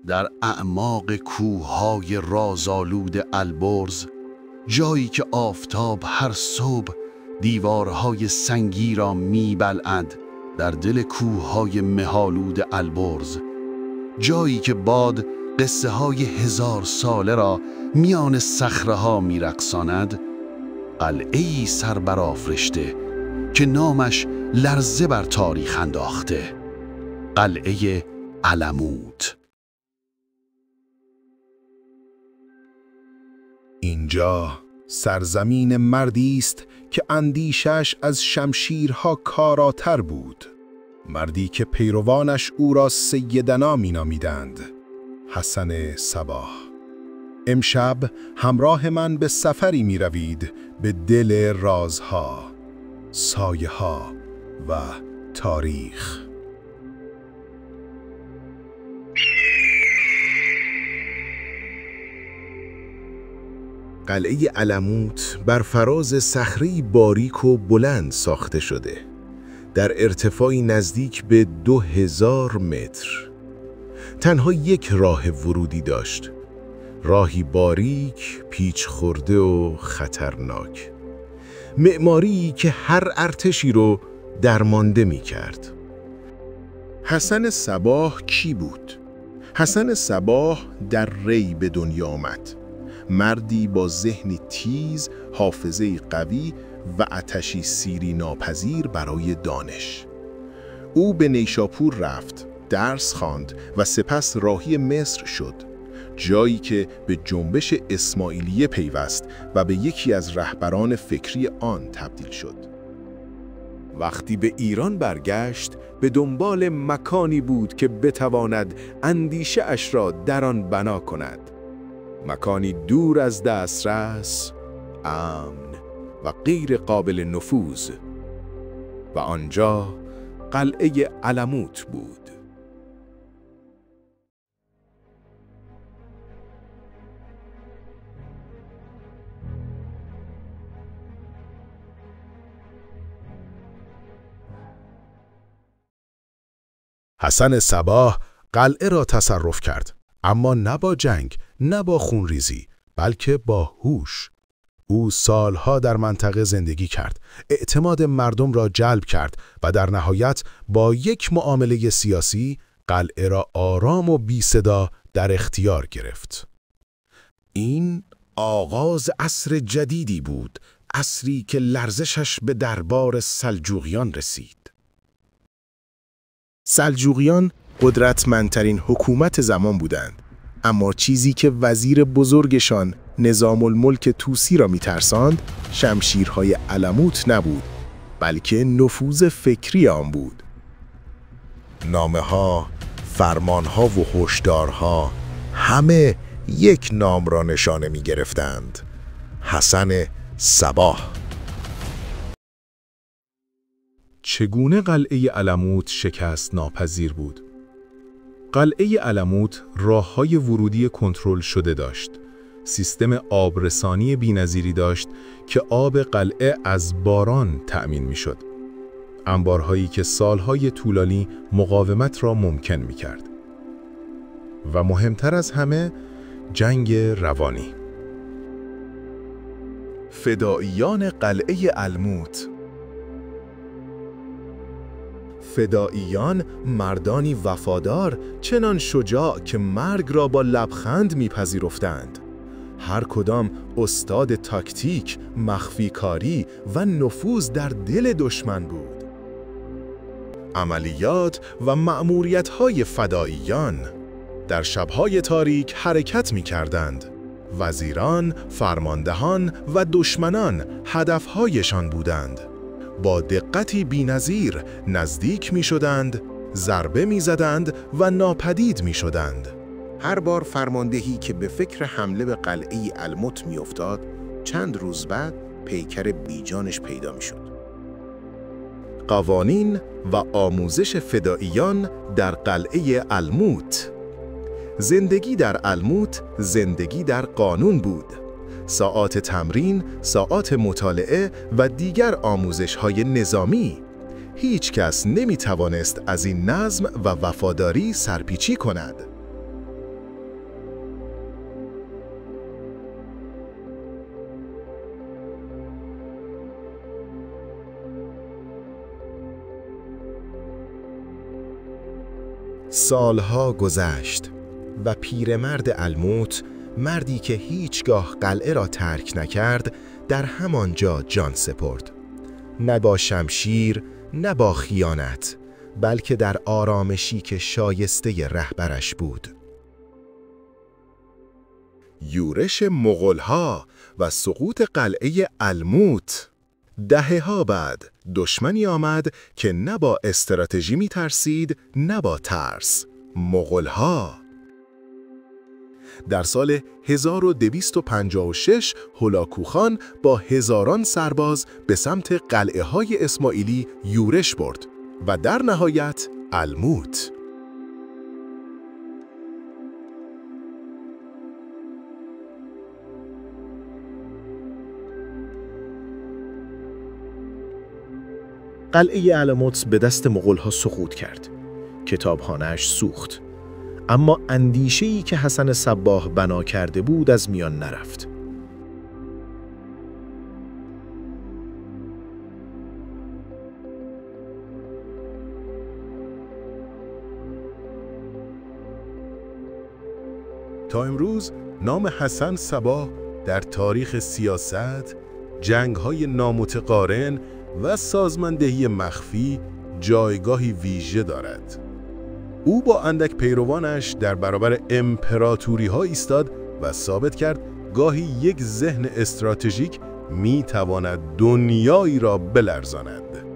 در اعماق کوههای رازآلود البرز، جایی که آفتاب هر صبح دیوارهای سنگی را می‌بلعد، در دل کوههای مه‌آلود البرز، جایی که باد قصه های 1000 ساله را میان صخره‌ها می‌رقصاند، قلعه‌ای سر برآفرشته که نامش لرزه بر تاریخ انداخته، قلعه علموت. اینجا سرزمین مردی است که اندیشش از شمشیرها کاراتر بود، مردی که پیروانش او را سیدنا می‌نامیدند، حسن صباح. امشب همراه من به سفری می‌روید به دل رازها، سایه‌ها و تاریخ. قلعه علموت بر فراز صخره‌ای باریک و بلند ساخته شده، در ارتفاعی نزدیک به 2000 متر. تنها یک راه ورودی داشت، راهی باریک، پیچ خورده و خطرناک. معماری که هر ارتشی رو درمانده می کرد. حسن صباح کی بود؟ حسن صباح در ری به دنیا آمد. مردی با ذهنی تیز، حافظه قوی و آتشی سیری ناپذیر برای دانش. او به نیشاپور رفت، درس خواند و سپس راهی مصر شد، جایی که به جنبش اسماعیلیه پیوست و به یکی از رهبران فکری آن تبدیل شد. وقتی به ایران برگشت، به دنبال مکانی بود که بتواند اندیشه اش را در آن بنا کند. مکانی دور از دسترس، امن و غیر قابل نفوذ، و آنجا قلعه علموت بود. حسن صباح قلعه را تصرف کرد، اما نه با جنگ، نه با خونریزی، بلکه با هوش. او سالها در منطقه زندگی کرد، اعتماد مردم را جلب کرد و در نهایت با یک معامله سیاسی قلعه را آرام و بی صدا در اختیار گرفت. این آغاز عصر جدیدی بود، عصری که لرزشش به دربار سلجوقیان رسید. سلجوقیان قدرتمندترین حکومت زمان بودند، اما چیزی که وزیر بزرگشان نظام الملک طوسی را می‌ترساند شمشیرهای علموت نبود، بلکه نفوذ فکری آن بود. نامه‌ها، فرمان‌ها و هشدارها همه یک نام را نشانه می‌گرفتند: حسن صباح. چگونه قلعه علموت شکست ناپذیر بود؟ قلعه علموت راه‌های ورودی کنترل شده داشت. سیستم آبرسانی بی‌نظیری داشت که آب قلعه از باران تأمین می‌شد. انبارهایی که سالهای طولانی مقاومت را ممکن می‌کرد. و مهمتر از همه، جنگ روانی. فدائیان قلعه علموت. فدائیان مردانی وفادار، چنان شجاع که مرگ را با لبخند میپذیرفتند. هر کدام استاد تاکتیک، مخفی کاری و نفوذ در دل دشمن بود. عملیات و مأموریت‌های فدائیان در شب‌های تاریک حرکت می‌کردند. وزیران، فرماندهان و دشمنان هدف‌هایشان بودند. با دقتی بی‌نظیر نزدیک می‌شدند، ضربه می‌زدند و ناپدید می‌شدند. هر بار فرماندهی که به فکر حمله به قلعه علموت می‌افتاد، چند روز بعد پیکر بیجانش پیدا می‌شد. قوانین و آموزش فدائیان در قلعه علموت. زندگی در علموت زندگی در قانون بود. ساعات تمرین، ساعات مطالعه و دیگر آموزش‌های نظامی. هیچ کس نمی‌توانست از این نظم و وفاداری سرپیچی کند. سالها گذشت و پیرمرد الموت، مردی که هیچگاه قلعه را ترک نکرد، در همانجا جان سپرد. نه با شمشیر، نه با خیانت، بلکه در آرامشی که شایسته رهبرش بود. یورش مغول‌ها و سقوط قلعه الموت. دهه‌ها بعد دشمنی آمد که نه با استراتژی می‌ترسید، نه با ترس. مغول‌ها. در سال 1256 هولاکو خان با هزاران سرباز به سمت قلعه‌های اسماعیلی یورش برد و در نهایت الموت. قلعه الموت به دست مغول‌ها سقوط کرد. کتابخانه‌اش سوخت. اما اندیشه‌ای که حسن صباح بنا کرده بود از میان نرفت. تا امروز نام حسن صباح در تاریخ سیاست، جنگ‌های نامتقارن و سازماندهی مخفی جایگاهی ویژه دارد. او با اندک پیروانش در برابر امپراتوری‌ها ایستاد و ثابت کرد گاهی یک ذهن استراتژیک می‌تواند دنیایی را بلرزاند.